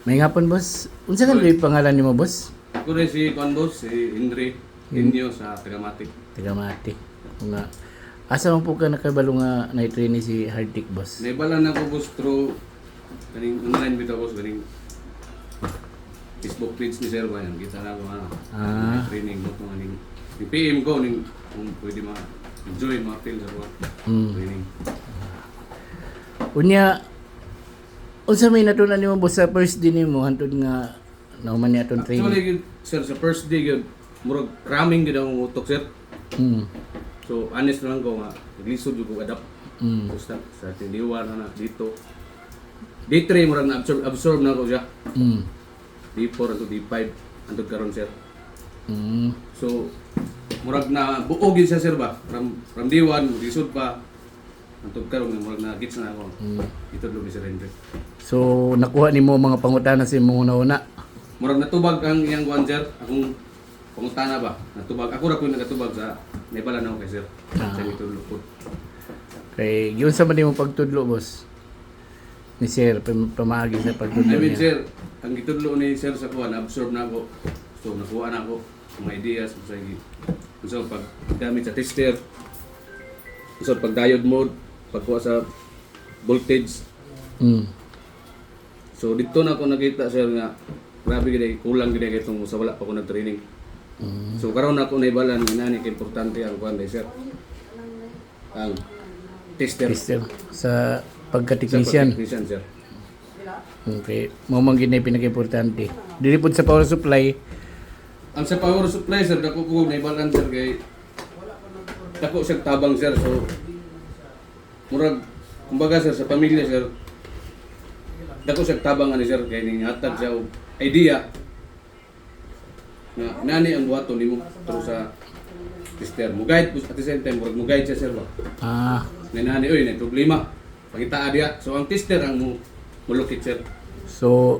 May ngapon boss. Unsa kan dili pangalan nimo boss? Ako rin si Juan Boss, si Henry Inyo sa Tagamatic. Tagamati. Nga asa man po ka nakabalo nga na-train si Hardtick boss? Naibalan ako boss through kaning online bitaw boss kaning Facebook page ni Sir ba yan. Kita na ako training mo kung aning PM ko ning kung pwede ma-join ma-feel sa mga training. Unya unsa may natunan nimo boss sa first day nimo hantod nga nauman ni atong training? Actually, sir, sa first day yun, murag cramming gid ang utok sir. So honest lang ko nga, naglisod ko adapt. So sa tindiwan na dito. Day 3 murag na absorb na ko siya. D4 to D5 antod karon sir. So murag na buog yun siya sir ba? From day 1, lisod pa. Antod karon murag na gits na ako. Ito lo ni Sir Henry. So nakuha nimo mga pangutana sa imong una-una. Murag natubag ang iyang kuan sir, akong pangutana ba? Natubag. Ako ra ko nagatubag sa naibalan ako kay sir. Sa mitudlo po. Kay yun sa man nimo pagtudlo boss. Ni sir pamagi sa pagtudlo I mean niya. sir, ang gitudlo ni sir sa kuan, absorb na ako. So nakuha na ako mga ideas sa so pag gamit sa tester. So pag diode mode, pagkuha sa voltage. So dito na ako nakita sir nga grabe gid kulang gid itong sa wala pa ko nag-training. So karon ako naibalan nga nani kay importante ang kuan sir. Ang tester. Tester sa pagka-technician. Technician sir. Okay, mo man gid na pinaka-importante. Dili pud sa power supply. Ang sa power supply sir dako ko naibalan sir kay dako siya tabang sir so murag kumbaga sir sa pamilya sir dako siya tabang ani sir kay ning hatag siya og idea na nani ang buhaton nimo tungkol sa tester mo guide at the same time murag mo guide siya sir ba na nani oy na problema pangita dia so ang tester ang mulukit sir So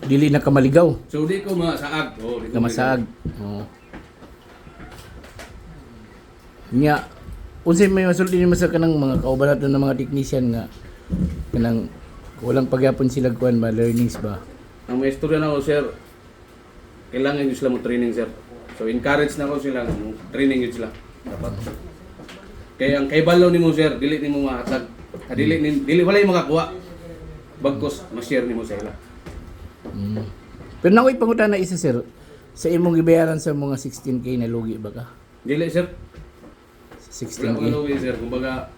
dili na ka maligaw. so di ko masaag di ko Kamasaag. Nya unsay may masulti nimo sa kanang mga kauban naton ng mga technician nga kanang walang pagyapon sila kuan ba learnings ba? ang may istorya na ako sir kailangan nyo sila mo training sir so encourage na ako sila mo training nyo sila dapat kaya ang kaibalaw nimo sir dili nimo mahatag dili walay makakuha bagkos ma-share nimo sa ila. Pero nakoy pangutana isa sir sa imong gibayaran sa mga 16k na lugi ba ka? Dili sir wala 16k. ko luwi sir kumbaga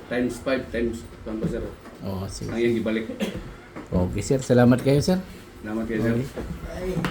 times 5 times ba sir Oh, sige. ang iyang gibalik. Okay sir, salamat kayo sir. Salamat kayo sir.